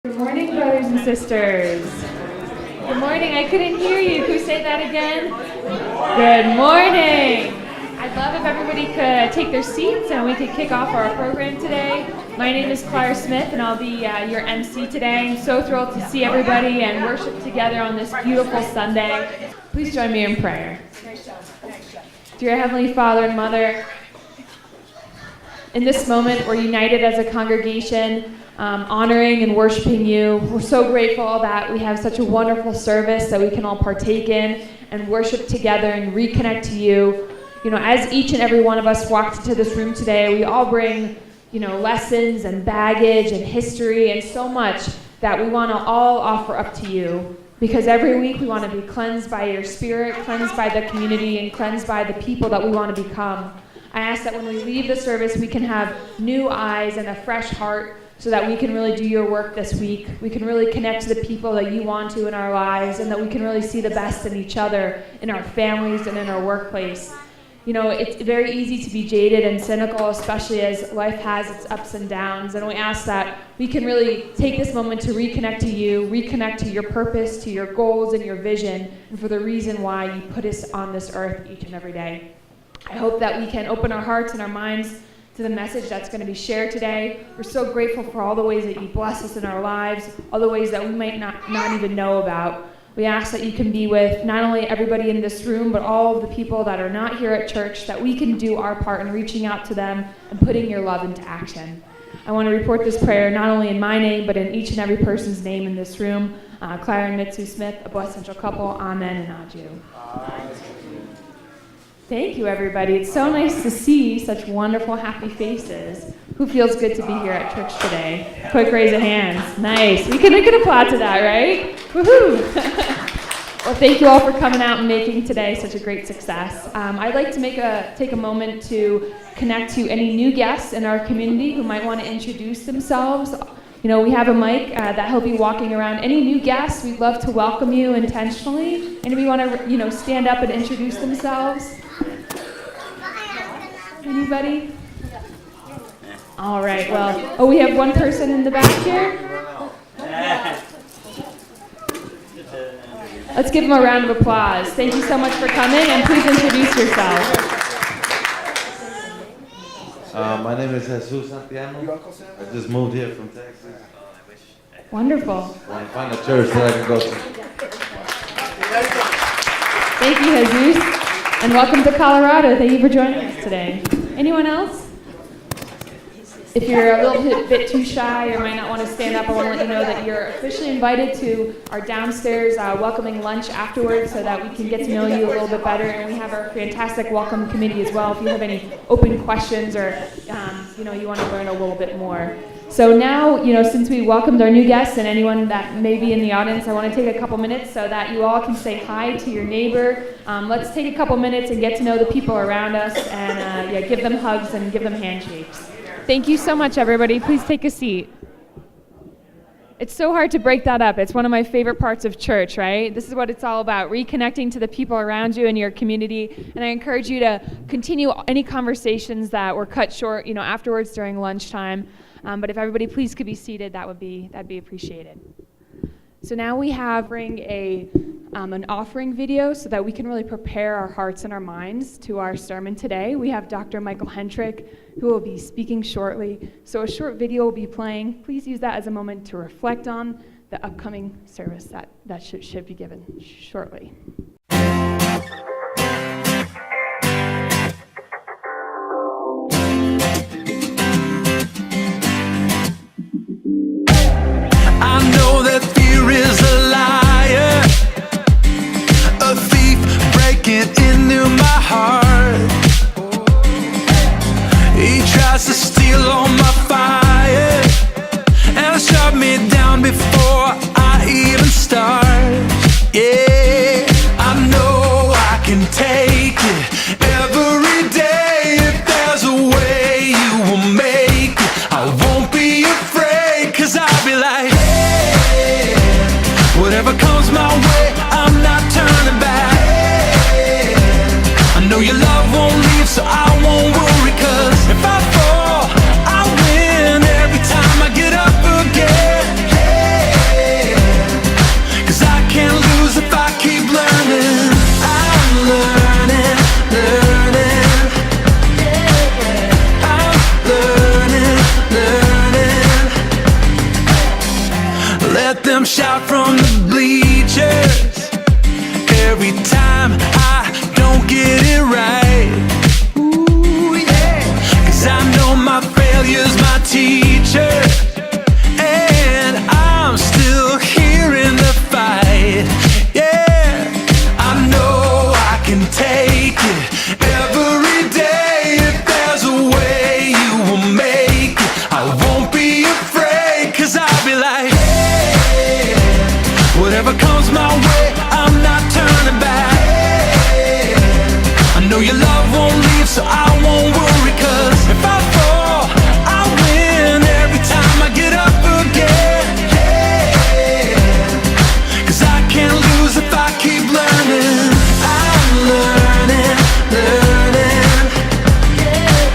Good morning, brothers and sisters. Good morning. I couldn't hear you. Could you say that again? Good morning. I'd love if everybody could take their seats and we could kick off our program today. My name is Clara Smith and I'll be your MC today. I'm so thrilled to see everybody and worship together on this beautiful Sunday. Please join me in prayer. Dear Heavenly Father and Mother, in this moment we're united as a congregation, honoring and worshiping you. We're so grateful that we have such a wonderful service that we can all partake in and worship together and reconnect to you. You know, as each and every one of us walked into this room today, we all bring, lessons and baggage and history and so much that we want to all offer up to you. Because every week we want to be cleansed by your Spirit, cleansed by the community, and cleansed by the people that we want to become. I ask that when we leave the service, we can have new eyes and a fresh heart so that we can really do your work this week. We can really connect to the people that you want to in our lives, and that we can really see the best in each other, in our families, and in our workplace. You know, it's very easy to be jaded and cynical, especially as life has its ups and downs. And we ask that we can really take this moment to reconnect to you, reconnect to your purpose, to your goals and your vision, and for the reason why you put us on this earth each and every day. I hope that we can open our hearts and our minds to the message that's going to be shared today. We're so grateful for all the ways that you bless us in our lives, all the ways that we might not even know about. We ask that you can be with not only everybody in this room, but all of the people that are not here at church, that we can do our part in reaching out to them and putting your love into action. I want to report this prayer not only in my name, but in each and every person's name in this room. Clara and Mitsu Smith, a blessed central couple, amen and aju. Thank you, everybody. It's so nice to see such wonderful, happy faces. Who feels good to be here at church today? Quick raise of hands. Nice. We can applaud to that, right? Woohoo! Well, thank you all for coming out and making today such a great success. I'd like to take a moment to connect to any new guests in our community who might want to introduce themselves. You know, we have a mic that he'll be walking around. Any new guests, we'd love to welcome you intentionally. Anybody want to, stand up and introduce themselves? Anybody? All right, well, we have one person in the back here. Let's give him a round of applause. Thank you so much for coming, and please introduce yourself. My name is Jesus Santiago. I just moved here from Texas. Wonderful. I find a church that I can go to. Thank you, Jesus. And welcome to Colorado. Thank you for joining us today. Anyone else? If you're a little bit too shy or might not want to stand up, I want to let you know that you're officially invited to our downstairs welcoming lunch afterwards so that we can get to know you a little bit better. And we have our fantastic welcome committee as well if you have any open questions or you want to learn a little bit more. So now, since we welcomed our new guests and anyone that may be in the audience, I want to take a couple minutes so that you all can say hi to your neighbor. Let's take a couple minutes and get to know the people around us and give them hugs and give them handshakes. Thank you so much, everybody. Please take a seat. It's so hard to break that up. It's one of my favorite parts of church, right? This is what it's all about, reconnecting to the people around you and your community. And I encourage you to continue any conversations that were cut short, afterwards during lunchtime. But if everybody please could be seated, that'd be appreciated. So now we bring an offering video so that we can really prepare our hearts and our minds to our sermon today. We have Dr. Michael Hentrich, who will be speaking shortly. So a short video will be playing. Please use that as a moment to reflect on the upcoming service that should be given shortly. I know that fear is a liar, a thief breaking into my heart. He tries to steal all my fire and shut me down before I even start. Yeah, I know I can take it every day. If there's a way you will make it, I won't be afraid, 'cause I'll be like, hey, whatever comes my way, I'm not turning back. Hey, I know your love won't leave, so I won't worry, 'cause if I fall, I win every time I get up again. Hey, take it every day. If there's a way you will make it, I won't be afraid, 'cause I'll be like, hey, whatever comes my way, I'm not turning back. Hey, I know your love won't leave, so I won't worry, 'cause if I fall, I win every time I get up again. Hey, 'cause I can't lose if I keep learning. I'm learning, learning. Yeah,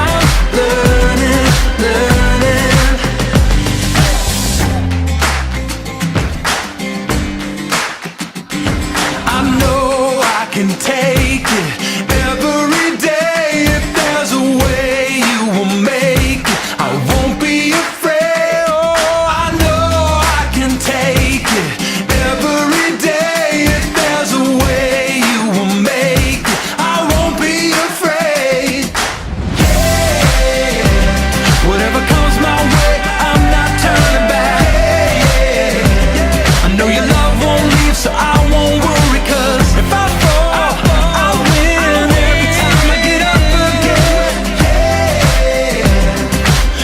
I'm learning, learning. I know I can take it every day. If there's a way you will make it, I won't be afraid. Oh, I know I can take it every day. If there's a way you will make it, I won't be afraid. Hey, whatever comes my way, I'm not turning back. I know your love won't leave, so I won't worry, 'cause if I fall, I win every time I get up again.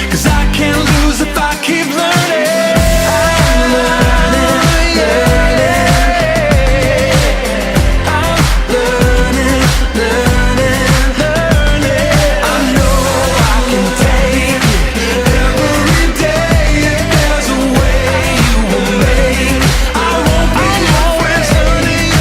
'Cause I can't lose if I keep learning. I'm learning, learning. I'm learning, learning, learning. I know I can take it every day. If there's a way you will make it, I won't be always learning.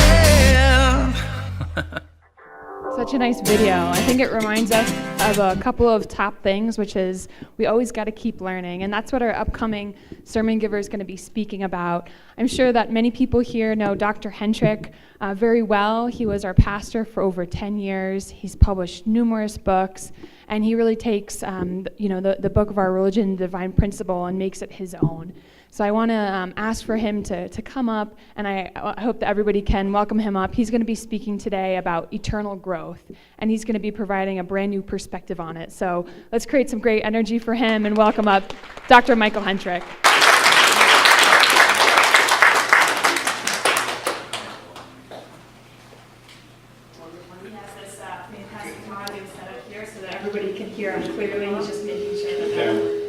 Such a nice video. I think it reminds us of a couple of top things, which is we always got to keep learning. And that's what our upcoming sermon giver is going to be speaking about. I'm sure that many people here know Dr. Hentrich very well. He was our pastor for over 10 years. He's published numerous books, and he really takes the book of our religion, the divine principle, and makes it his own. So I want to ask for him to come up, and I hope that everybody can welcome him up. He's going to be speaking today about eternal growth, and he's going to be providing a brand new perspective on it. So let's create some great energy for him and welcome up Dr. Michael Hentrich. He has this fantastic audio set up here so that everybody can hear him clearly. He's just making sure that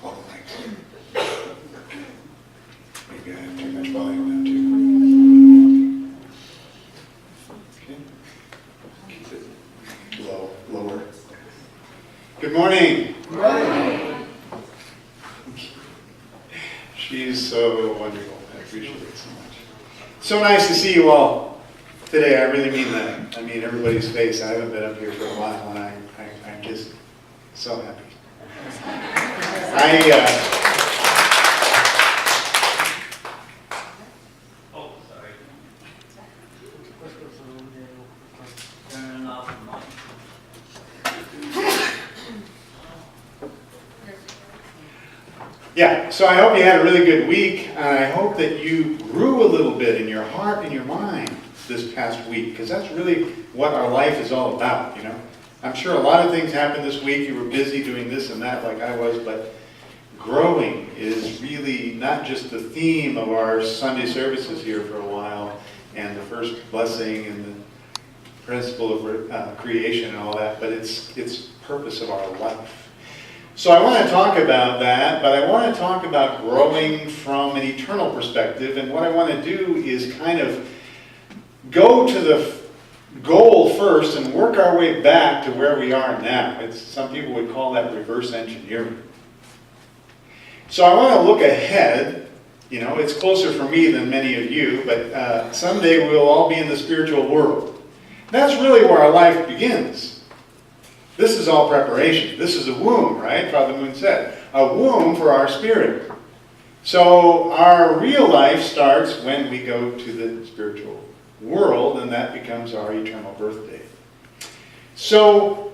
Oh, thanks. Maybe I have too much volume now too. Okay. Keep it lower. Good morning. Good morning. She's so wonderful. I appreciate it so much. So nice to see you all today. I really mean that. I mean everybody's face. I haven't been up here for a while, and I'm just so happy. Yeah, so I hope you had a really good week, and I hope that you grew a little bit in your heart and your mind this past week, because that's really what our life is all about, you know. I'm sure a lot of things happened this week. You were busy doing this and that like I was, but growing is really not just the theme of our Sunday services here for a while, and the first blessing and the principle of creation and all that, but it's purpose of our life. So I want to talk about that, but I want to talk about growing from an eternal perspective, and what I want to do is kind of go to the goal first and work our way back to where we are now. Some people would call that reverse engineering. So I want to look ahead. You know, it's closer for me than many of you, but someday we'll all be in the spiritual world. That's really where our life begins. This is all preparation. This is a womb, right? Father Moon said. A womb for our spirit. So our real life starts when we go to the spiritual world, and that becomes our eternal birthday. So,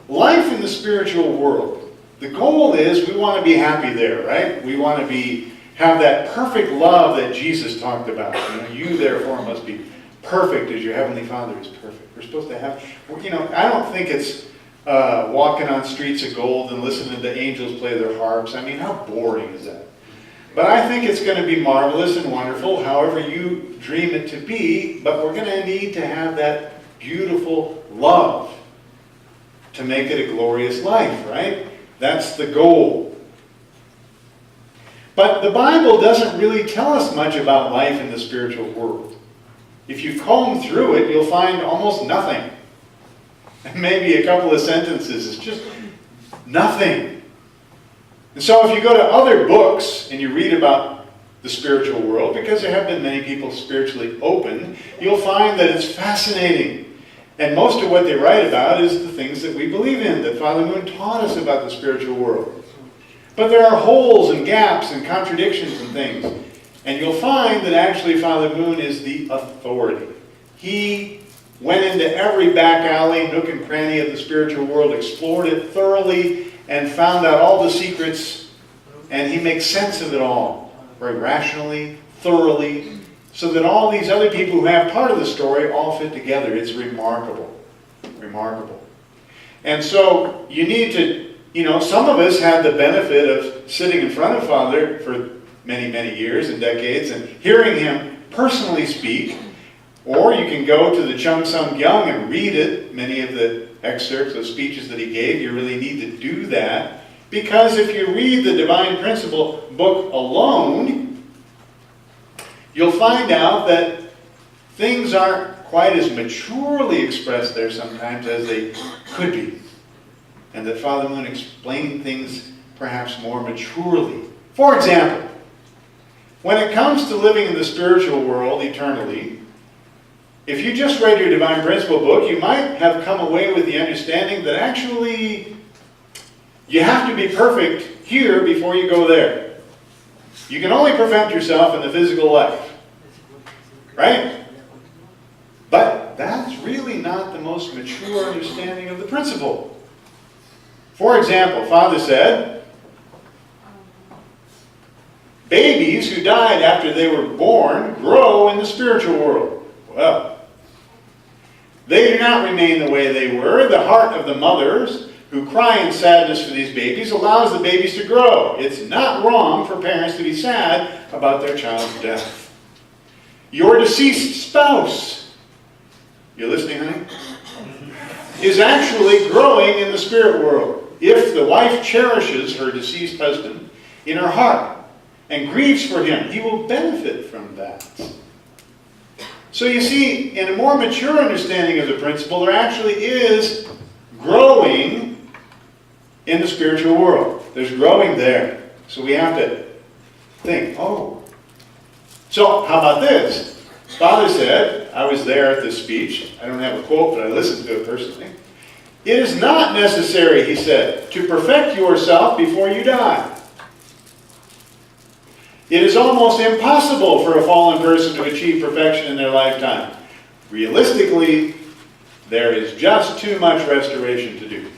life in the spiritual world. The goal is we want to be happy there, right? We want to have that perfect love that Jesus talked about. You therefore must be perfect as your Heavenly Father is perfect. We're supposed to have, I don't think it's walking on streets of gold and listening to angels play their harps. I mean, how boring is that? But I think it's going to be marvelous and wonderful, however you dream it to be, but we're going to need to have that beautiful love to make it a glorious life, right? That's the goal. But the Bible doesn't really tell us much about life in the spiritual world. If you comb through it, you'll find almost nothing. And maybe a couple of sentences. It's just nothing. And so if you go to other books and you read about the spiritual world, because there have been many people spiritually opened, you'll find that it's fascinating. And most of what they write about is the things that we believe in, that Father Moon taught us about the spiritual world. But there are holes and gaps and contradictions and things. And you'll find that actually Father Moon is the authority. He went into every back alley, nook and cranny of the spiritual world, explored it thoroughly, and found out all the secrets. And he makes sense of it all, very rationally, thoroughly, so that all these other people who have part of the story all fit together. It's remarkable. Remarkable. And so you need to, some of us had the benefit of sitting in front of Father for many, many years and decades and hearing him personally speak. Or you can go to the Chung Sung Gyung and read it, many of the excerpts of speeches that he gave. You really need to do that. Because if you read the Divine Principle book alone, you'll find out that things aren't quite as maturely expressed there sometimes as they could be. And that Father Moon explained things perhaps more maturely. For example, when it comes to living in the spiritual world eternally, if you just read your Divine Principle book, you might have come away with the understanding that actually you have to be perfect here before you go there. You can only perfect yourself in the physical life. Right? But that's really not the most mature understanding of the principle. For example, Father said, babies who died after they were born grow in the spiritual world. Well, they do not remain the way they were. The heart of the mothers who cry in sadness for these babies allows the babies to grow. It's not wrong for parents to be sad about their child's death. Your deceased spouse, you listening, honey? Is actually growing in the spirit world. If the wife cherishes her deceased husband in her heart and grieves for him, he will benefit from that. So you see, in a more mature understanding of the principle, there actually is growing in the spiritual world. There's growing there. So we have to think, oh. So how about this? Father said, I was there at this speech. I don't have a quote, but I listened to it personally. It is not necessary, he said, to perfect yourself before you die. It is almost impossible for a fallen person to achieve perfection in their lifetime. Realistically, there is just too much restoration to do.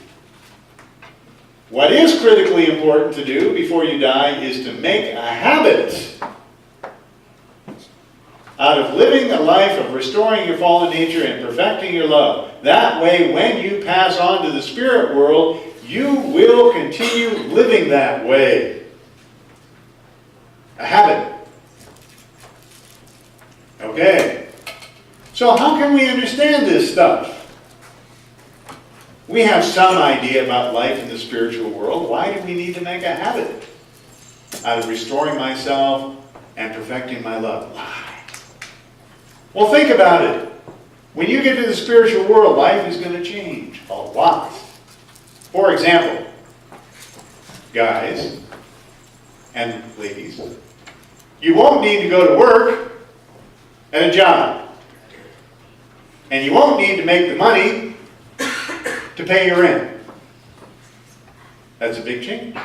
What is critically important to do before you die is to make a habit out of living a life of restoring your fallen nature and perfecting your love. That way, when you pass on to the spirit world, you will continue living that way. A habit. Okay. So how can we understand this stuff? We have some idea about life in the spiritual world. Why do we need to make a habit out of restoring myself and perfecting my love? Why? Well, think about it. When you get to the spiritual world, life is going to change a lot. For example, guys and ladies, you won't need to go to work at a job. And you won't need to make the money to pay your rent. That's a big change.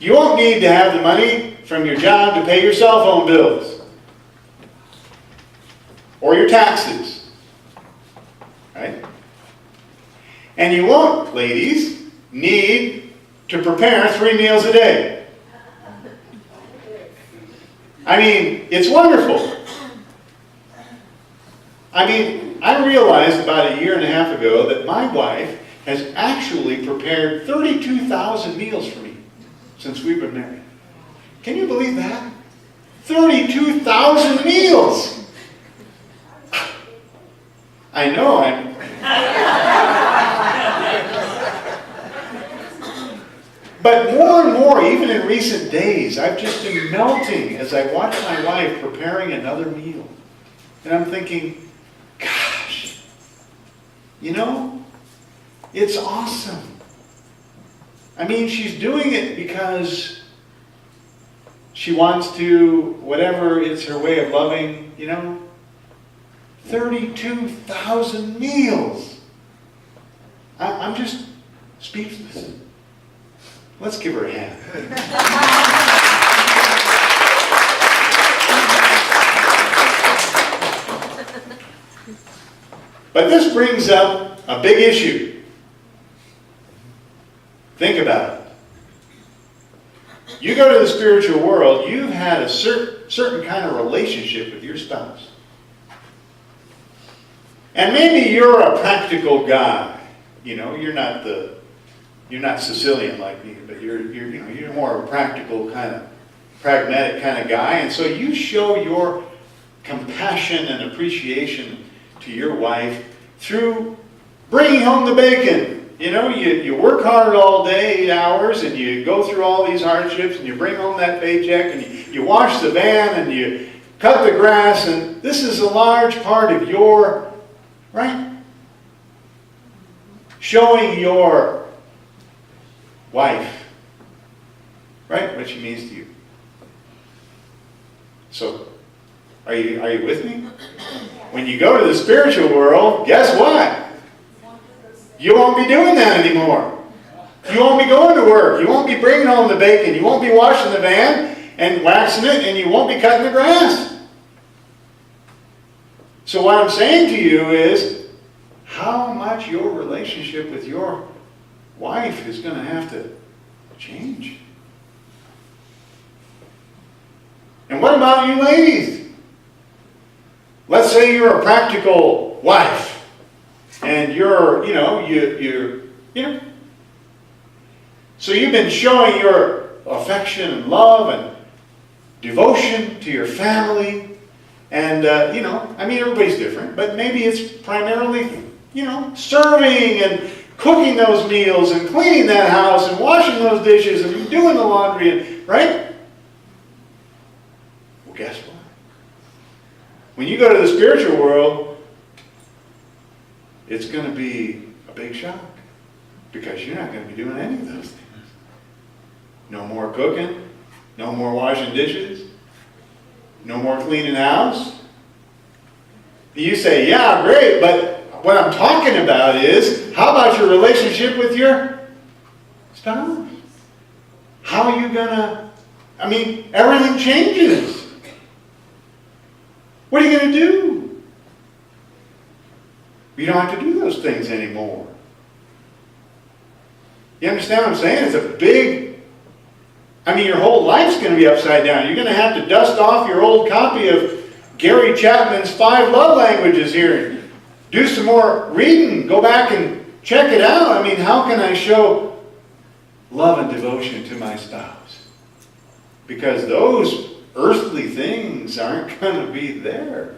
You won't need to have the money from your job to pay your cell phone bills. Or your taxes. Right? And you won't, ladies, need to prepare 3 meals a day. I mean, it's wonderful. I mean, I realized about 1.5 years ago that my wife has actually prepared 32,000 meals for me since we've been married. Can you believe that? 32,000 meals. I know. But more and more, even in recent days, I've just been melting as I watch my wife preparing another meal. And I'm thinking, gosh, you know, it's awesome. I mean, she's doing it because she wants to, whatever it's her way of loving, you know. 32,000 meals. I'm just speechless. Let's give her a hand. But this brings up a big issue. Think about it. You go to the spiritual world, you've had a certain kind of relationship with your spouse. And maybe you're a practical guy. You know, you're not Sicilian like me, but you're more of a practical kind of, pragmatic kind of guy. And so you show your compassion and appreciation to your wife through bringing home the bacon. You know, you work hard all day, 8 hours, and you go through all these hardships, and you bring home that paycheck, and you wash the van, and you cut the grass, and this is a large part of your, right? Showing your wife, right, what she means to you. So, are you with me? When you go to the spiritual world, guess what? You won't be doing that anymore. You won't be going to work. You won't be bringing home the bacon. You won't be washing the van and waxing it, and you won't be cutting the grass. So what I'm saying to you is, how much your relationship with your wife is going to have to change. And what about you ladies? Let's say you're a practical wife. And you're, so you've been showing your affection and love and devotion to your family. And, everybody's different, but maybe it's primarily, serving and cooking those meals and cleaning that house and washing those dishes and doing the laundry, right? Well, guess what? When you go to the spiritual world, it's going to be a big shock because you're not going to be doing any of those things. No more cooking, no more washing dishes, no more cleaning the house. You say, yeah, great, but what I'm talking about is, how about your relationship with your spouse? How are you going to, everything changes. What are you going to do? You don't have to do those things anymore. You understand what I'm saying? It's a big, your whole life's going to be upside down. You're going to have to dust off your old copy of Gary Chapman's 5 Love Languages here and do some more reading. Go back and check it out. How can I show love and devotion to my spouse? Because those earthly things aren't going to be there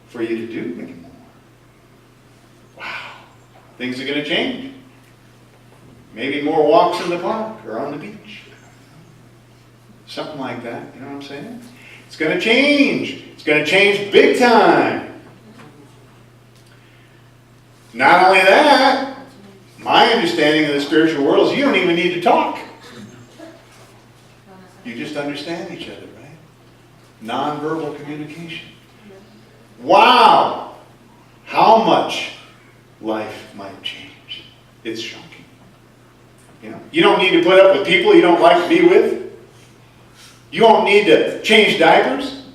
for you to do anymore. Wow. Things are going to change. Maybe more walks in the park or on the beach. Something like that. You know what I'm saying? It's going to change. It's going to change big time. Not only that, my understanding of the spiritual world is you don't even need to talk. You just understand each other, right? Non-verbal communication. Wow! How much life might change. It's shocking. You don't need to put up with people you don't like to be with. You won't need to change diapers.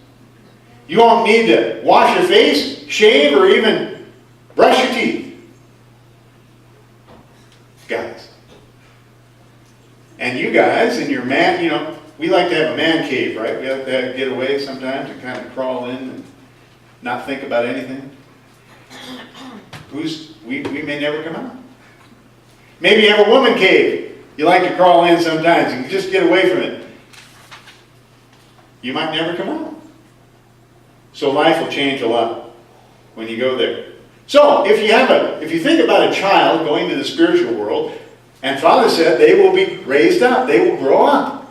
You won't need to wash your face, shave, or even brush your teeth. Guys. And you guys and your man, we like to have a man cave, right? We like to get away sometimes and kind of crawl in and not think about anything. We may never come out. Maybe you have a woman cave. You like to crawl in sometimes and just get away from it. you might never come out. So life will change a lot when you go there. So if you think about a child going to the spiritual world, and Father said they will be raised up, they will grow up.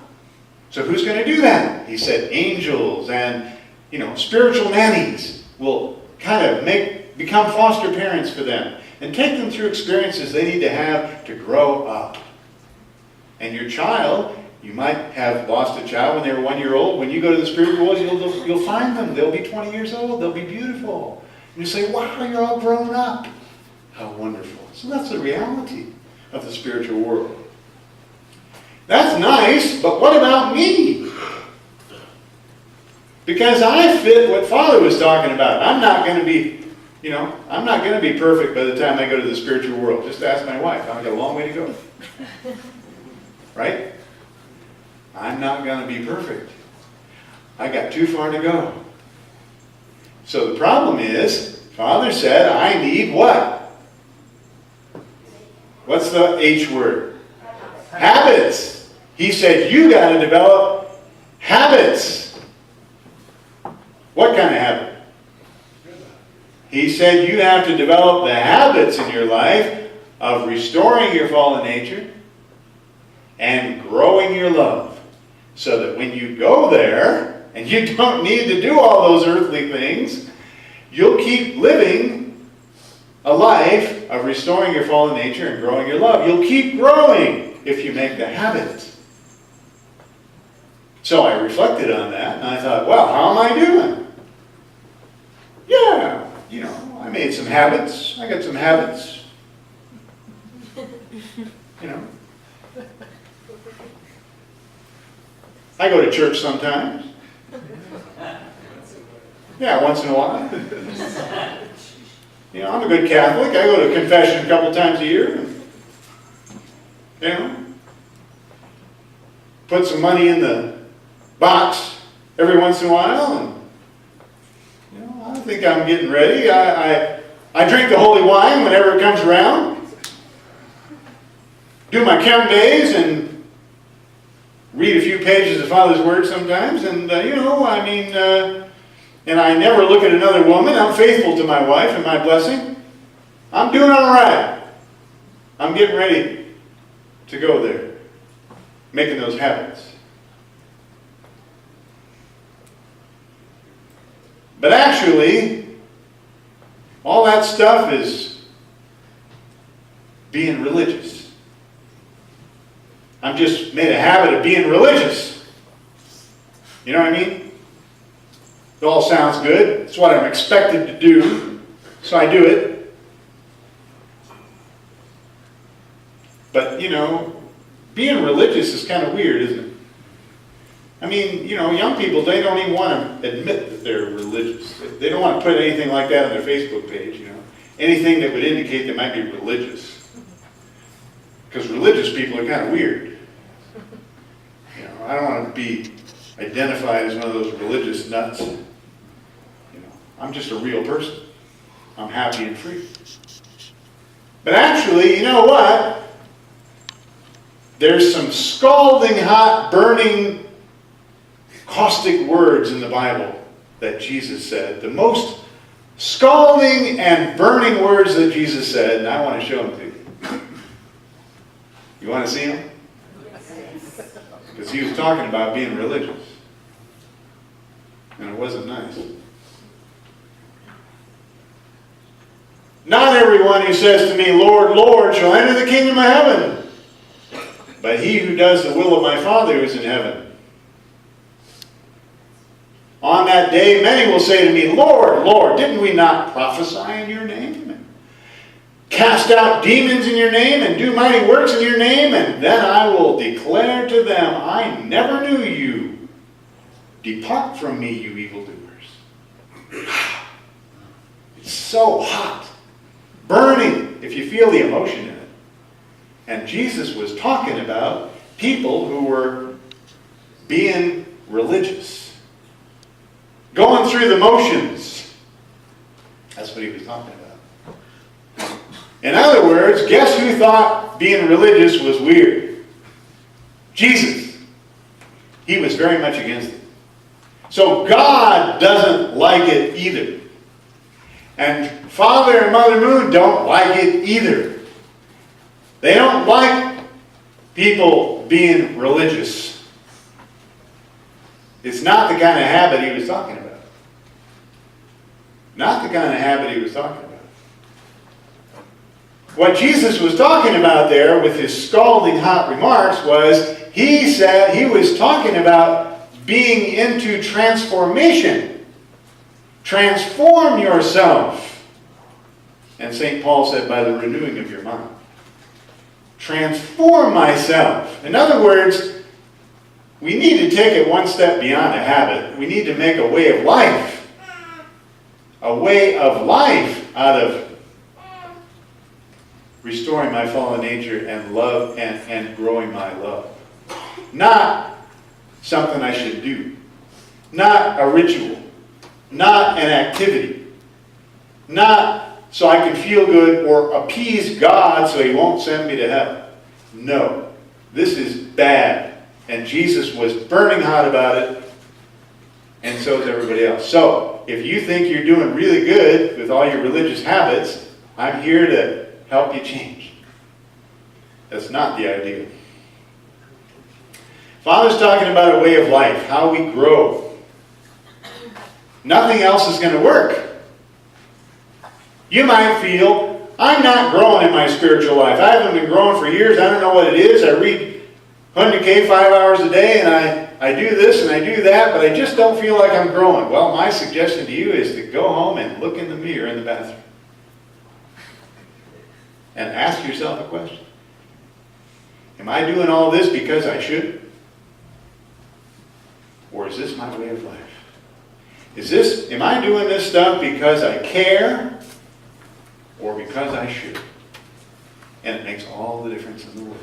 So who's going to do that? He said angels and spiritual nannies will kind of become foster parents for them and take them through experiences they need to have to grow up. And your child, you might have lost a child when they were 1 year old. When you go to the spiritual world, you'll find them. They'll be 20 years old. They'll be beautiful. And you say, wow, you're all grown up. How wonderful. So that's the reality of the spiritual world. That's nice, but what about me? Because I fit what Father was talking about. I'm not going to be, I'm not going to be perfect by the time I go to the spiritual world. Just ask my wife. I've got a long way to go. Right? I'm not going to be perfect. I got too far to go. So the problem is, Father said, I need what? What's the H word? Habits. He said, you got to develop habits. What kind of habit? He said you have to develop the habits in your life of restoring your fallen nature and growing your love. So that when you go there, and you don't need to do all those earthly things, you'll keep living a life of restoring your fallen nature and growing your love. You'll keep growing if you make the habit. So I reflected on that, and I thought, well, how am I doing? Yeah, I made some habits. I got some habits. I go to church sometimes. Yeah, once in a while. I'm a good Catholic. I go to confession a couple times a year. Put some money in the box every once in a while. And, I think I'm getting ready. I drink the holy wine whenever it comes around. Do my count days and read a few pages of Father's Word sometimes. And, and I never look at another woman. I'm faithful to my wife and my blessing. I'm doing all right. I'm getting ready to go there. Making those habits. But actually, all that stuff is being religious. I've just made a habit of being religious. You know what I mean? It all sounds good. It's what I'm expected to do, so I do it. But, being religious is kind of weird, isn't it? I mean, young people, they don't even want to admit that they're religious. They don't want to put anything like that on their Facebook page, Anything that would indicate they might be religious. Because religious people are kind of weird. I don't want to be identified as one of those religious nuts. I'm just a real person. I'm happy and free. But actually, you know what? There's some scalding hot, burning, caustic words in the Bible that Jesus said. The most scalding and burning words that Jesus said, and I want to show them to you. You want to see them? Because he was talking about being religious. And it wasn't nice. Not everyone who says to me, Lord, Lord, shall enter the kingdom of heaven, but he who does the will of my Father who is in heaven. On that day, many will say to me, Lord, Lord, didn't we not prophesy in your name? And cast out demons in your name and do mighty works in your name? And then I will declare to them, I never knew you. Depart from me, you evildoers. It's so hot. Burning, if you feel the emotion in it. And Jesus was talking about people who were being religious. Going through the motions. That's what he was talking about. In other words, guess who thought being religious was weird? Jesus. He was very much against it. So God doesn't like it either. And Father and Mother Moon don't like it either. They don't like people being religious. It's not the kind of habit he was talking about. Not the kind of habit he was talking about. What Jesus was talking about there with his scalding hot remarks was, he said he was talking about being into transformation. Transform yourself. And St. Paul said, by the renewing of your mind. Transform myself. In other words, we need to take it one step beyond a habit. We need to make a way of life. A way of life out of restoring my fallen nature and love and growing my love. Not something I should do. Not a ritual. Not an activity. Not so I can feel good or appease God so he won't send me to heaven. No. This is bad. And Jesus was burning hot about it, and so is everybody else. So, if you think you're doing really good with all your religious habits, I'm here to help you change. That's not the idea. Father's talking about a way of life, how we grow. Nothing else is going to work. You might feel, I'm not growing in my spiritual life. I haven't been growing for years. I don't know what it is. I read 100K 5 hours a day, and I do this and I do that, but I just don't feel like I'm growing. Well, my suggestion to you is to go home and look in the mirror in the bathroom. And ask yourself a question. Am I doing all this because I should? Or is this my way of life? Am I doing this stuff because I care or because I should? And it makes all the difference in the world.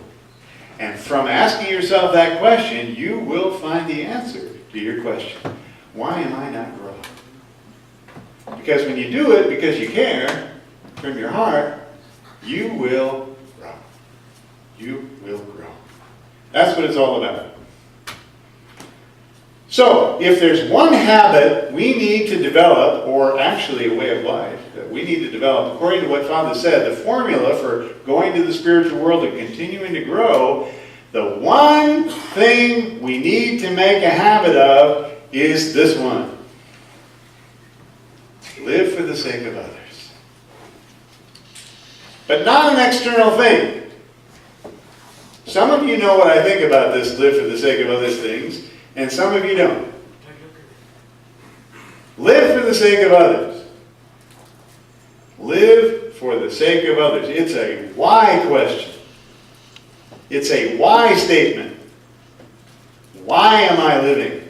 And from asking yourself that question, you will find the answer to your question. Why am I not growing? Because when you do it because you care from your heart, you will grow. You will grow. That's what it's all about. So, if there's one habit we need to develop, or actually a way of life that we need to develop, according to what Father said, the formula for going to the spiritual world and continuing to grow, the one thing we need to make a habit of is this one. Live for the sake of others. But not an external thing. Some of you know what I think about this live for the sake of others things, and some of you don't. Live for the sake of others. Live for the sake of others. It's a why question. It's a why statement. Why am I living?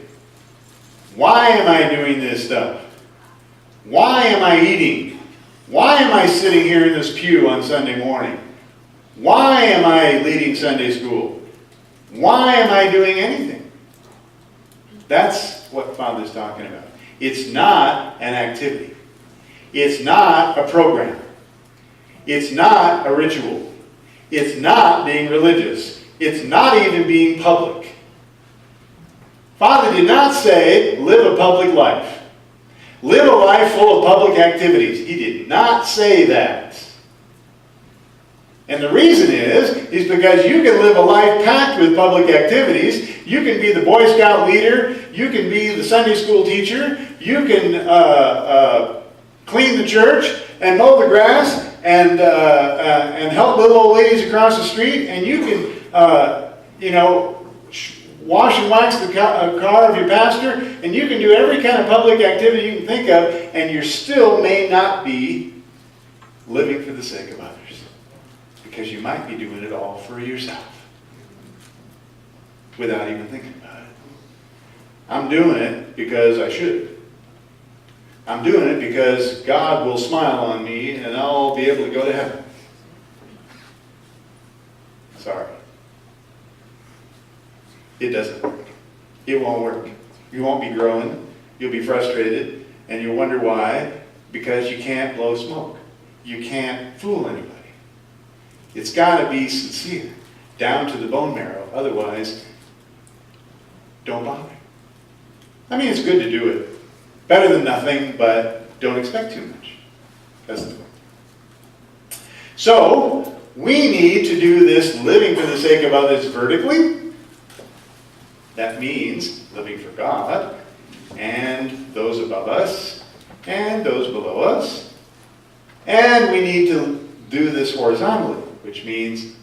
Why am I doing this stuff? Why am I eating? Why am I sitting here in this pew on Sunday morning? Why am I leading Sunday school? Why am I doing anything? That's what Father's talking about. It's not an activity. It's not a program. It's not a ritual. It's not being religious. It's not even being public. Father did not say, live a public life. Live a life full of public activities. He did not say that. And the reason is because you can live a life packed with public activities. You can be the Boy Scout leader. You can be the Sunday school teacher. You can clean the church and mow the grass and help little old ladies across the street. And you can, wash and wax the car of your pastor. And you can do every kind of public activity you can think of. And you still may not be living for the sake of others. Because you might be doing it all for yourself. Without even thinking about it. I'm doing it because I should. I'm doing it because God will smile on me and I'll be able to go to heaven. Sorry. It doesn't work. It won't work. You won't be growing. You'll be frustrated. And you'll wonder why. Because you can't blow smoke. You can't fool anybody. It's got to be sincere. Down to the bone marrow. Otherwise, don't bother. I mean, it's good to do it. Better than nothing, but don't expect too much. That's the point. So, we need to do this living for the sake of others vertically. That means living for God and those above us and those below us. And we need to do this horizontally, which means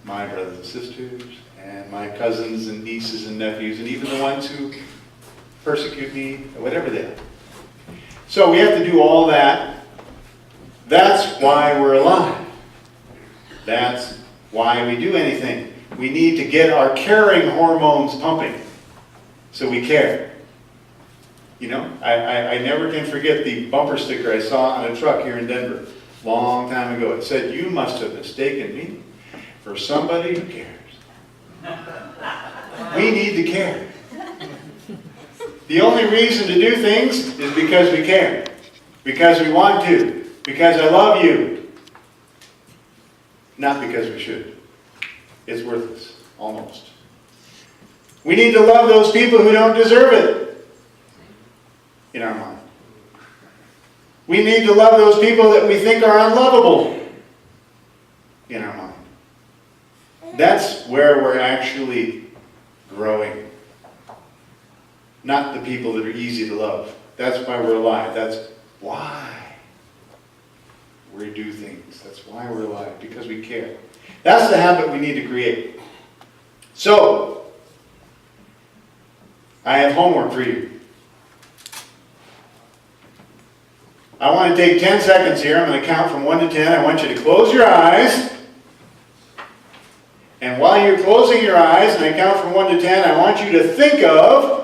my brothers and sisters and my cousins and nieces and nephews and even the ones who persecute me, or whatever they are. So we have to do all that. That's why we're alive. That's why we do anything. We need to get our caring hormones pumping so we care. You know, I never can forget the bumper sticker I saw on a truck here in Denver a long time ago. It said, "You must have mistaken me for somebody who cares." We need to care. The only reason to do things is because we care. Because we want to. Because I love you. Not because we should. It's worthless. Almost. We need to love those people who don't deserve it. In our mind. We need to love those people that we think are unlovable. In our mind. That's where we're actually growing. Not the people that are easy to love. That's why we're alive. That's why we do things. That's why we're alive. Because we care. That's the habit we need to create. So, I have homework for you. I want to take 10 seconds here. I'm going to count from 1 to 10. I want you to close your eyes. And while you're closing your eyes, and I count from 1 to 10, I want you to think of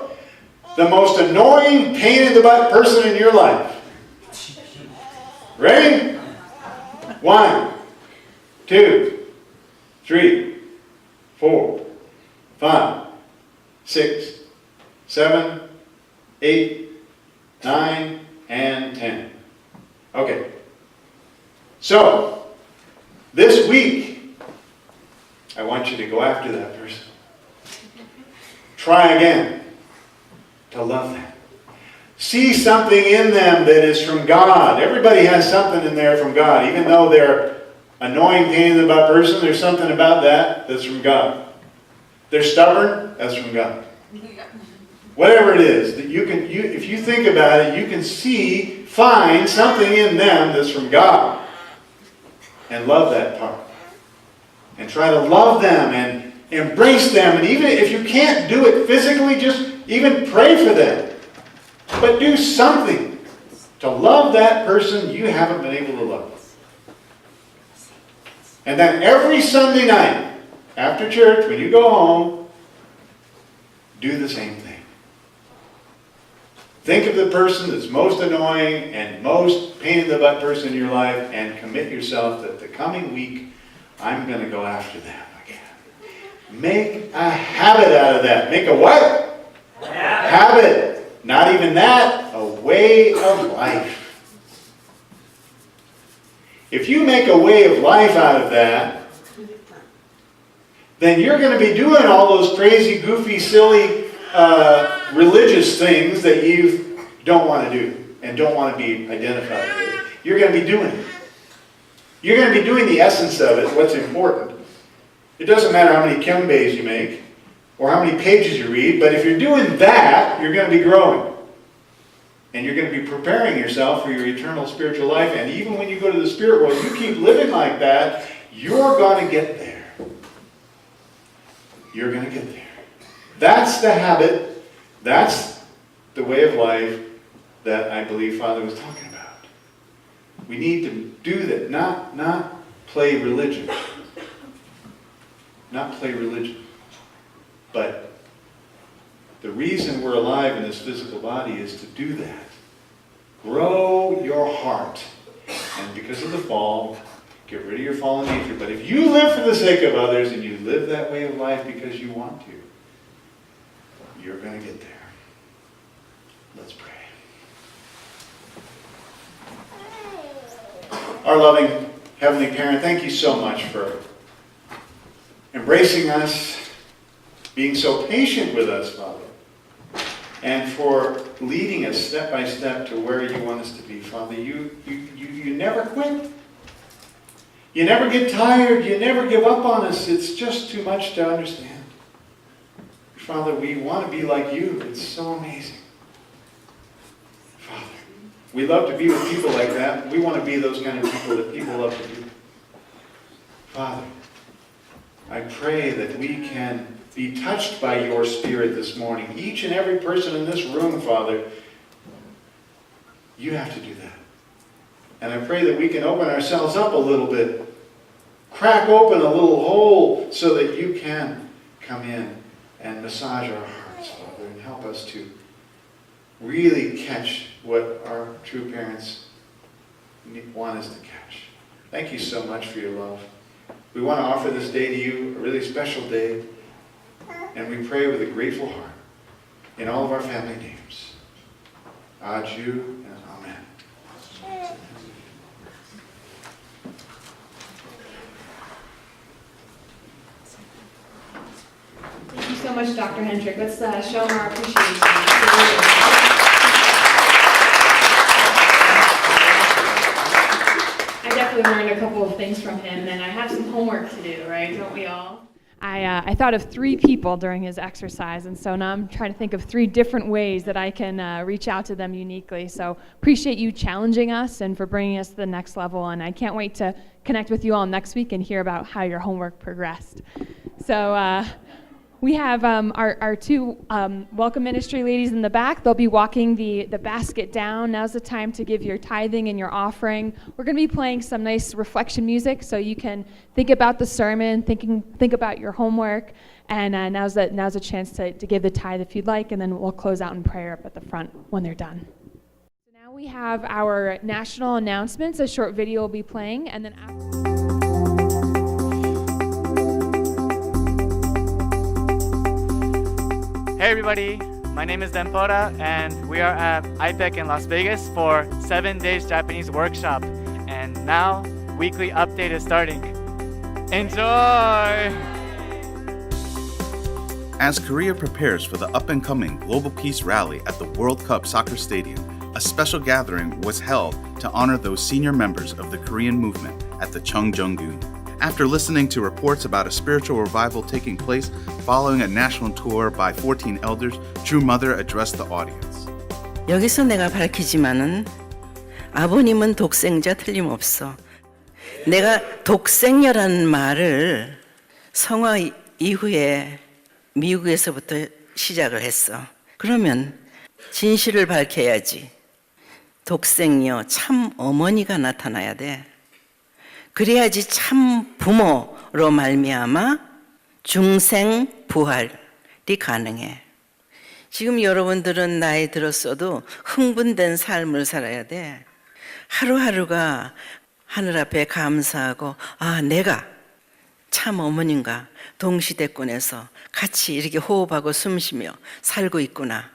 the most annoying, pain-in-the-butt person in your life. Ready? 1, 2, 3, 4, 5, 6, 7, 8, 9, and 10. Okay. So, this week, I want you to go after that person. Try again to love them. See something in them that is from God. Everybody has something in there from God. Even though they're annoying, pain-in-the-butt person, there's something about that that's from God. They're stubborn, that's from God. Whatever it is, that if you think about it, you can find something in them that's from God. And love that part. And try to love them and embrace them. And even if you can't do it physically, just even pray for them. But do something to love that person you haven't been able to love. And then every Sunday night, after church, when you go home, do the same thing. Think of the person that's most annoying and most pain-in-the-butt person in your life and commit yourself that the coming week, I'm going to go after them again. Make a habit out of that. Make a what? Habit. Not even that, a way of life. If you make a way of life out of that, then you're going to be doing all those crazy, goofy, silly, religious things that you don't want to do and don't want to be identified with. You're going to be doing it. You're going to be doing the essence of it, what's important. It doesn't matter how many kembays you make or how many pages you read, but if you're doing that, you're going to be growing. And you're going to be preparing yourself for your eternal spiritual life. And even when you go to the spirit world, you keep living like that, you're going to get there. You're going to get there. That's the habit. That's the way of life that I believe Father was talking about. We need to do that, not play religion. Not play religion. But the reason we're alive in this physical body is to do that. Grow your heart. And because of the fall, get rid of your fallen nature. But if you live for the sake of others and you live that way of life because you want to, you're going to get there. Let's pray. Our loving Heavenly Parent, thank you so much for embracing us, being so patient with us, Father. and for leading us step by step to where you want us to be. Father, you never quit. You never get tired. You never give up on us. It's just too much to understand. Father, we want to be like you. It's so amazing. Father, we love to be with people like that. We want to be those kind of people that people love to be. Father, I pray that we can be touched by your Spirit this morning. Each and every person in this room, Father, you have to do that. And I pray that we can open ourselves up a little bit. Crack open a little hole so that you can come in and massage our hearts, Father, and help us to really catch what our true parents want us to catch. Thank you so much for your love. We want to offer this day to you, a really special day, and we pray with a grateful heart in all of our family names. Adieu and Amen. Thank you so much, Dr. Hentrich. Let's show him our appreciation. I definitely learned a couple of things from him, and I have some homework to do, right? Don't we all? I thought of 3 people during his exercise, and so now I'm trying to think of 3 different ways that I can reach out to them uniquely. So appreciate you challenging us and for bringing us to the next level, and I can't wait to connect with you all next week and hear about how your homework progressed. So we have our 2 welcome ministry ladies in the back. They'll be walking the basket down. Now's the time to give your tithing and your offering. We're going to be playing some nice reflection music so you can think about the sermon, think about your homework, and now's a chance to give the tithe if you'd like, and then we'll close out in prayer up at the front when they're done. So now we have our national announcements. A short video will be playing, and then after... Hey everybody, my name is Dempora and we are at IPEC in Las Vegas for 7 days Japanese workshop, and now weekly update is starting. Enjoy! As Korea prepares for the up-and-coming Global Peace Rally at the World Cup Soccer Stadium, a special gathering was held to honor those senior members of the Korean movement at the Cheongjong-gun. After listening to reports about a spiritual revival taking place following a national tour by 14 elders, True Mother addressed the audience. 여기서 내가 밝히지만은 아버님은 독생자 틀림없어. 내가 독생녀라는 말을 성화 이후에 미국에서부터 시작을 했어. 그러면 진실을 밝혀야지. 독생녀 참 어머니가 나타나야 돼. 그래야지 참 부모로 말미암아 중생 부활이 가능해. 지금 여러분들은 나이 들었어도 흥분된 삶을 살아야 돼. 하루하루가 하늘 앞에 감사하고, 아, 내가 참 어머님과 동시대권에서 같이 이렇게 호흡하고 숨쉬며 살고 있구나.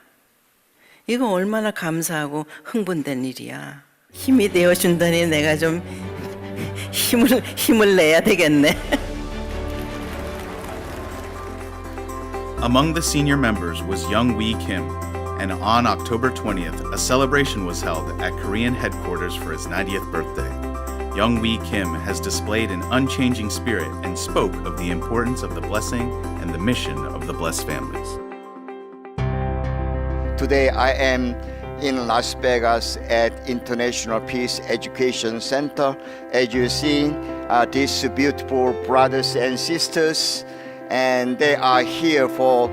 이거 얼마나 감사하고 흥분된 일이야. 힘이 되어준다니 내가 좀 힘을 내야 되겠네. Among the senior members was Young Wee Kim, and on October 20th, a celebration was held at Korean headquarters for his 90th birthday. Young Wee Kim has displayed an unchanging spirit and spoke of the importance of the blessing and the mission of the blessed families. Today I am in Las Vegas at International Peace Education Center. As you see, these beautiful brothers and sisters, and they are here for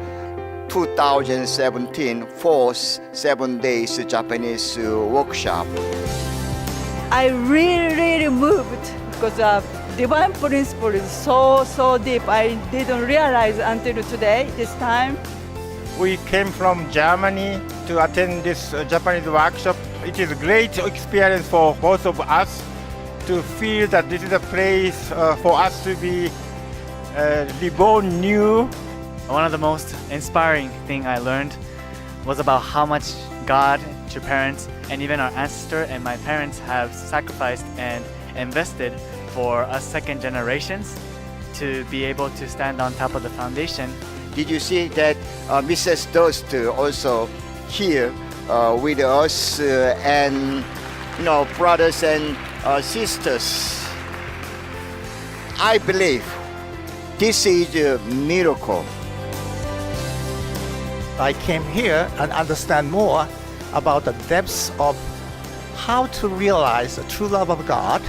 2017 fourth 7 days Japanese workshop. I really moved because divine principle is so deep. I didn't realize until today, this time. We came from Germany to attend this Japanese workshop. It is a great experience for both of us to feel that this is a place for us to be reborn new. One of the most inspiring thing I learned was about how much God, your parents, and even our ancestor and my parents have sacrificed and invested for us second generations to be able to stand on top of the foundation. Did you see that Mrs. Durst also here with us and brothers and sisters. I believe this is a miracle. I came here and understand more about the depths of how to realize the true love of God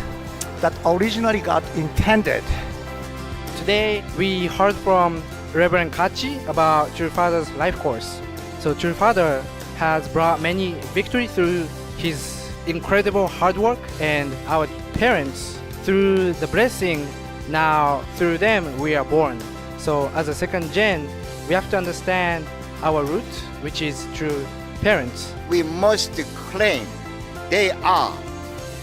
that originally God intended. Today we heard from Reverend Kachi about Church Father's life course. So Church Father has brought many victory through his incredible hard work, and our parents, through the blessing, now through them we are born. So as a second gen, we have to understand our root, which is true parents. We must claim they are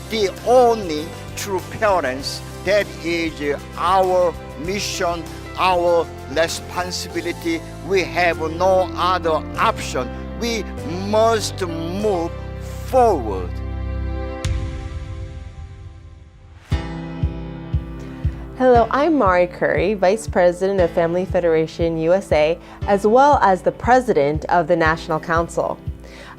the only true parents. That is our mission, our responsibility. We have no other option. We must move forward. Hello, I'm Mari Curry, Vice President of Family Federation USA, as well as the President of the National Council.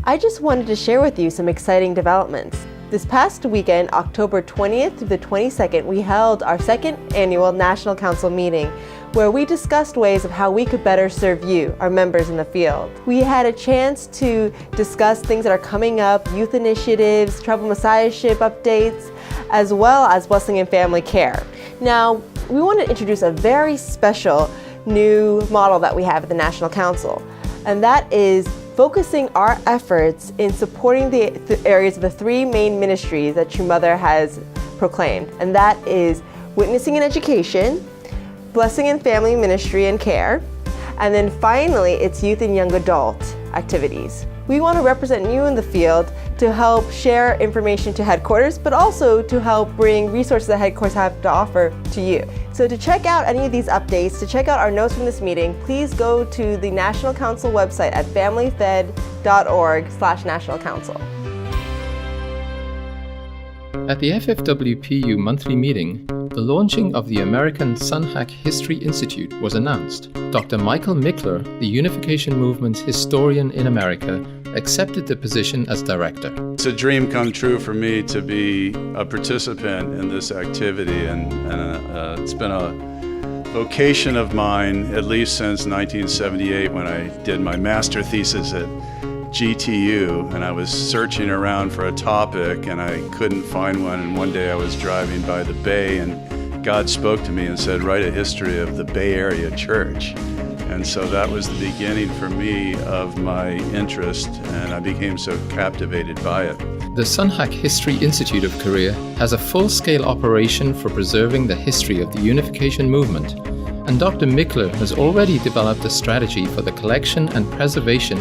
I just wanted to share with you some exciting developments. This past weekend, October 20th through the 22nd, we held our second annual National Council meeting, where we discussed ways of how we could better serve you, our members in the field. We had a chance to discuss things that are coming up, youth initiatives, tribal messiahship updates, as well as blessing and family care. Now, we want to introduce a very special new model that we have at the National Council, and that is focusing our efforts in supporting the areas of the three main ministries that True Mother has proclaimed, and that is witnessing and education, blessing and family ministry and care, and then finally it's youth and young adult activities. We want to represent you in the field to help share information to headquarters, but also to help bring resources that headquarters have to offer to you. So to check out any of these updates, to check out our notes from this meeting, please go to the National Council website at familyfed.org/National Council. At the FFWPU monthly meeting, the launching of the American Sunhack History Institute was announced. Dr. Michael Mickler, the Unification Movement's historian in America, accepted the position as director. It's a dream come true for me to be a participant in this activity, and it's been a vocation of mine at least since 1978 when I did my master thesis at GTU, and I was searching around for a topic and I couldn't find one, and one day I was driving by the Bay and God spoke to me and said, write a history of the Bay Area Church. And so that was the beginning for me of my interest, and I became so captivated by it. The Sunhack History Institute of Korea has a full-scale operation for preserving the history of the unification movement, and Dr. Mickler has already developed a strategy for the collection and preservation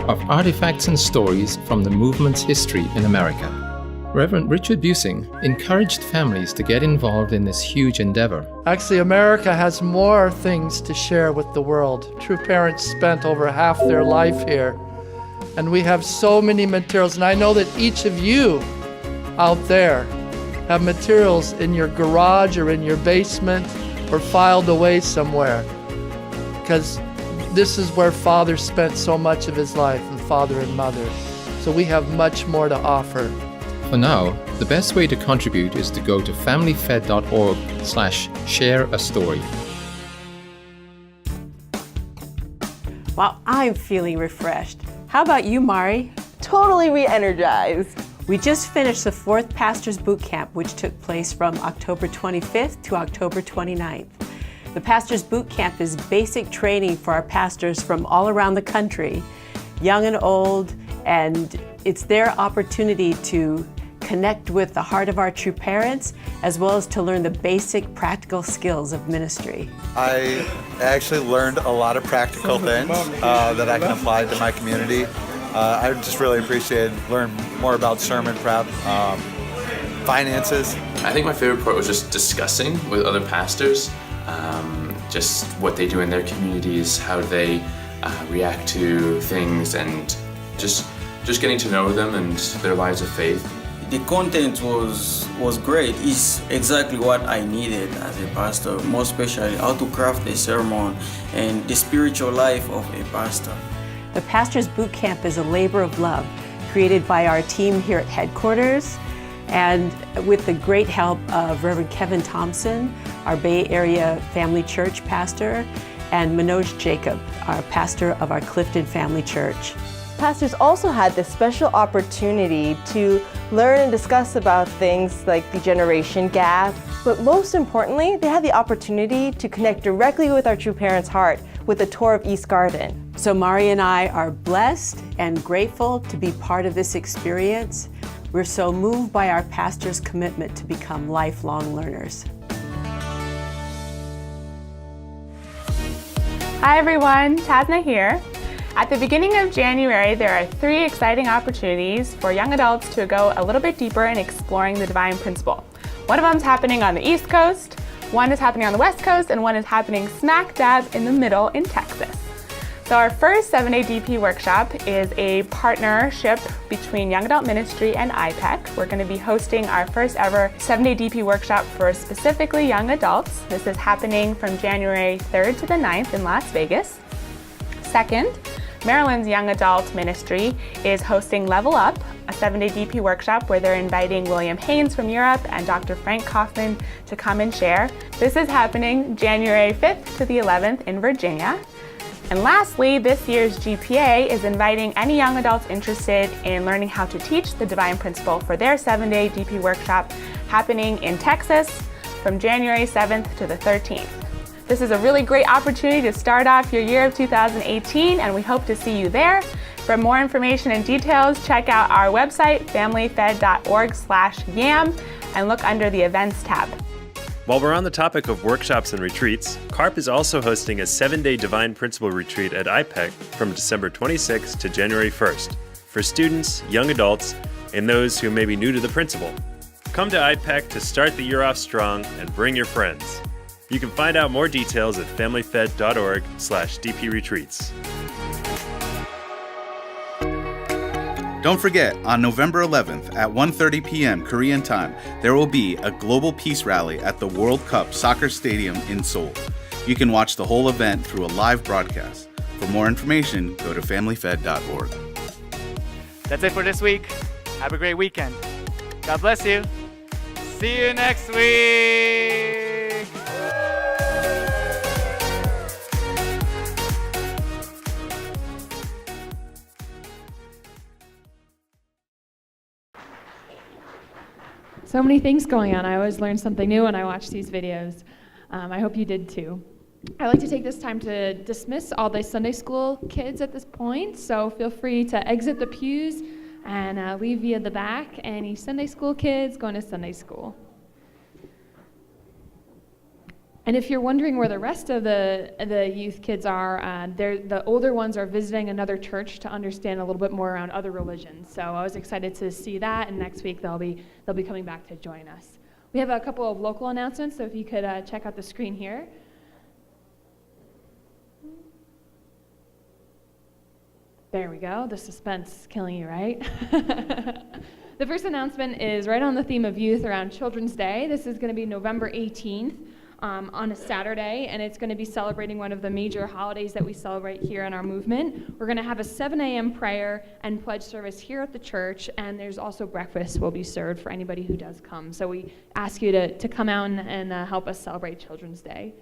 of artifacts and stories from the movement's history in America. Reverend Richard Busing encouraged families to get involved in this huge endeavor. Actually, America has more things to share with the world. True Parents spent over half their life here, and we have so many materials, and I know that each of you out there have materials in your garage or in your basement or filed away somewhere, because this is where Father spent so much of his life, and Father and Mother. So we have much more to offer. For now, the best way to contribute is to go to familyfed.org/share-a-story. Wow, I'm feeling refreshed. How about you, Mari? Totally re-energized. We just finished the 4th Pastors Boot Camp, which took place from October 25th to October 29th. The Pastors Boot Camp is basic training for our pastors from all around the country, young and old, and it's their opportunity to connect with the heart of our true parents, as well as to learn the basic practical skills of ministry. I actually learned a lot of practical things that I can apply to my community. I just really appreciated learning more about sermon prep, finances. I think my favorite part was just discussing with other pastors, just what they do in their communities, how they react to things, and just getting to know them and their lives of faith. The content was great. It's exactly what I needed as a pastor, more especially how to craft a sermon and the spiritual life of a pastor. The Pastors Boot Camp is a labor of love created by our team here at headquarters and with the great help of Reverend Kevin Thompson, our Bay Area Family Church pastor, and Manoj Jacob, our pastor of our Clifton Family Church. Pastors also had this special opportunity to learn and discuss about things like the generation gap, but most importantly, they had the opportunity to connect directly with our True Parents' heart with a tour of East Garden. So Mari and I are blessed and grateful to be part of this experience. We're so moved by our pastors' commitment to become lifelong learners. Hi everyone, Tasna here. At the beginning of January, there are 3 exciting opportunities for young adults to go a little bit deeper in exploring the divine principle. One of them is happening on the East Coast, one is happening on the West Coast, and one is happening smack dab in the middle in Texas. So our first 7-day DP workshop is a partnership between Young Adult Ministry and IPEC. We're going to be hosting our first ever 7-day DP workshop for specifically young adults. This is happening from January 3rd to the 9th in Las Vegas. Second, Maryland's Young Adult Ministry is hosting Level Up, a 7-day DP workshop where they're inviting William Haynes from Europe and Dr. Frank Kaufman to come and share. This is happening January 5th to the 11th in Virginia. And lastly, this year's GPA is inviting any young adults interested in learning how to teach the divine principle for their 7-day DP workshop happening in Texas from January 7th to the 13th. This is a really great opportunity to start off your year of 2018, and we hope to see you there. For more information and details, check out our website, familyfed.org/YAM, and look under the Events tab. While we're on the topic of workshops and retreats, CARP is also hosting a 7-day Divine Principle Retreat at IPEC from December 26th to January 1st for students, young adults, and those who may be new to the principle. Come to IPEC to start the year off strong and bring your friends. You can find out more details at familyfed.org/DP retreats. Don't forget, on November 11th at 1:30 p.m. Korean time, there will be a global peace rally at the World Cup Soccer Stadium in Seoul. You can watch the whole event through a live broadcast. For more information, go to familyfed.org. That's it for this week. Have a great weekend. God bless you. See you next week. So many things going on. I always learn something new when I watch these videos. I hope you did too. I'd like to take this time to dismiss all the Sunday school kids at this point, so feel free to exit the pews and leave via the back. Any Sunday school kids going to Sunday school. And if you're wondering where the rest of the youth kids are, the older ones are visiting another church to understand a little bit more around other religions. So I was excited to see that, and next week they'll be coming back to join us. We have a couple of local announcements, so if you could check out the screen here. There we go. The suspense is killing you, right? The first announcement is right on the theme of youth around Children's Day. This is going to be November 18th. On a Saturday, and it's going to be celebrating one of the major holidays that we celebrate here in our movement. We're going to have a 7 a.m. prayer and pledge service here at the church, and there's also breakfast will be served for anybody who does come. So we ask you to come out and help us celebrate Children's Day.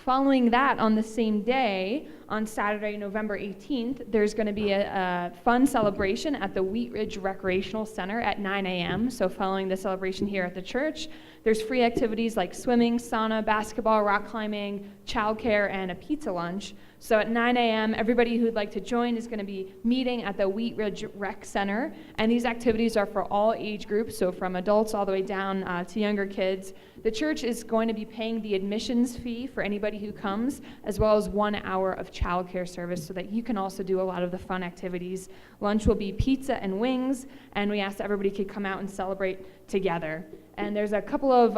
Following that, on the same day, on Saturday, November 18th, there's going to be a fun celebration at the Wheat Ridge Recreational Center at 9 a.m. So following the celebration here at the church, there's free activities like swimming, sauna, basketball, rock climbing, childcare, and a pizza lunch. So at 9 a.m., everybody who'd like to join is going to be meeting at the Wheat Ridge Rec Center. And these activities are for all age groups, so from adults all the way down to younger kids. The church is going to be paying the admissions fee for anybody who comes, as well as 1 hour of childcare service so that you can also do a lot of the fun activities. Lunch will be pizza and wings, and we asked that everybody could come out and celebrate together. And there's a couple of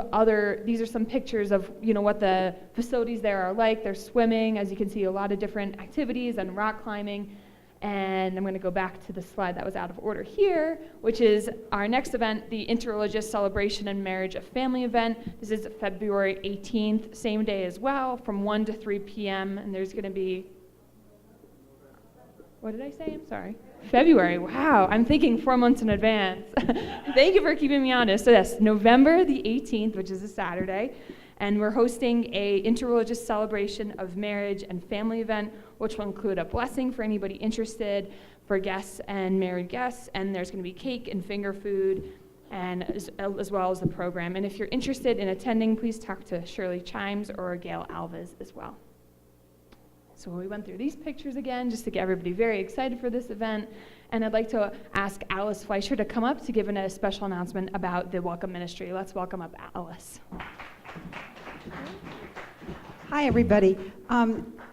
these are some pictures of what the facilities there are like. There's swimming, as you can see, a lot of different activities, and rock climbing. And I'm going to go back to the slide that was out of order here, which is our next event, the Interreligious Celebration and Marriage of Family event. This is February 18th, same day as well, from 1 to 3 p.m. And there's going to be What did I say? I'm sorry. February. Wow, I'm thinking 4 months in advance. Thank you for keeping me honest. So yes, November the 18th, which is a Saturday, and we're hosting a interreligious celebration of marriage and family event, which will include a blessing for anybody interested, for guests and married guests, and there's going to be cake and finger food, and as well as the program. And if you're interested in attending, please talk to Shirley Chimes or Gail Alves as well. So we went through these pictures again just to get everybody very excited for this event. And I'd like to ask Alice Fleischer to come up to give a special announcement about the Welcome Ministry. Let's welcome up Alice. Hi, everybody.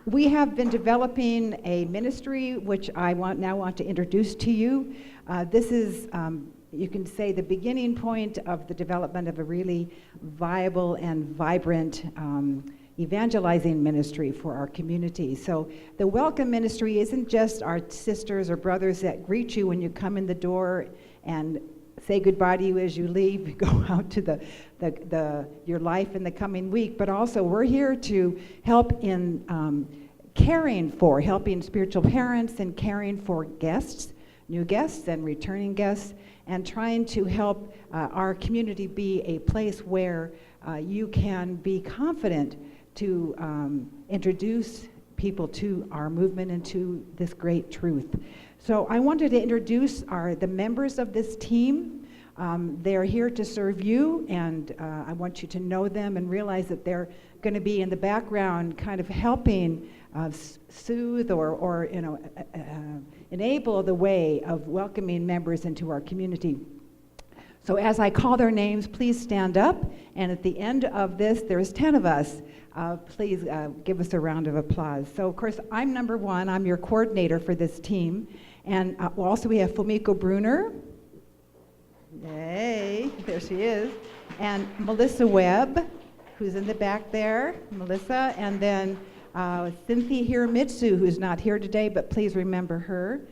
We have been developing a ministry which I now want to introduce to you. This is, you can say, the beginning point of the development of a really viable and vibrant evangelizing ministry for our community. So the Welcome Ministry isn't just our sisters or brothers that greet you when you come in the door and say goodbye to you as you leave, go out to your life in the coming week, but also we're here to help in helping spiritual parents and caring for guests, new guests and returning guests, and trying to help our community be a place where you can be confident to introduce people to our movement and to this great truth. So I wanted to introduce the members of this team. They're here to serve you, and I want you to know them and realize that they're going to be in the background kind of helping soothe or enable the way of welcoming members into our community. So as I call their names, please stand up, and at the end of this, there's 10 of us. Please give us a round of applause. So of course, I'm number one. I'm your coordinator for this team. And also we have Fumiko Bruner. Yay, there she is. And Melissa Webb, who's in the back there, Melissa. And then Cynthia Hiramitsu, who's not here today, but please remember her.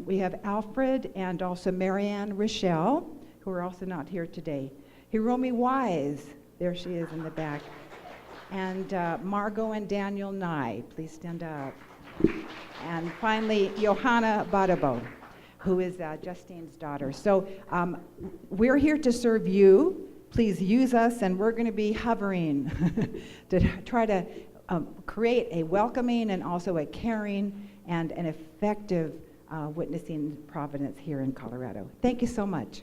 We have Alfred and also Marianne Rochelle, who are also not here today. Hiromi Wise, there she is in the back. And Margot and Daniel Nye, please stand up. And finally, Johanna Badabo, who is Justine's daughter. So we're here to serve you. Please use us, and we're going to be hovering to try to create a welcoming and also a caring and an effective witnessing Providence here in Colorado. Thank you so much.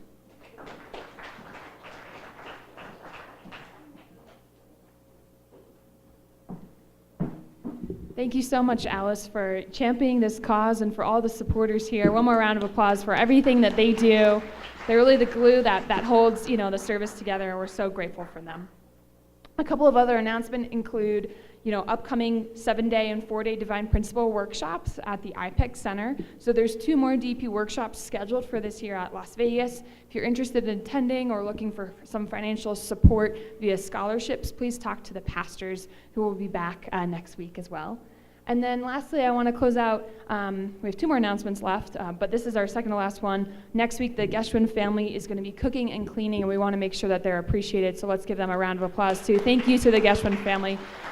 Thank you so much, Alice, for championing this cause and for all the supporters here. One more round of applause for everything that they do. They're really the glue that holds, the service together, and we're so grateful for them. A couple of other announcements include, upcoming 7-day and 4-day Divine Principle workshops at the IPEC Center. So there's 2 more DP workshops scheduled for this year at Las Vegas. If you're interested in attending or looking for some financial support via scholarships, please talk to the pastors who will be back next week as well. And then lastly, I want to close out, we have 2 more announcements left, but this is our second to last one. Next week, the Geschwin family is going to be cooking and cleaning, and we want to make sure that they're appreciated, so let's give them a round of applause too. Thank you to the Geschwin family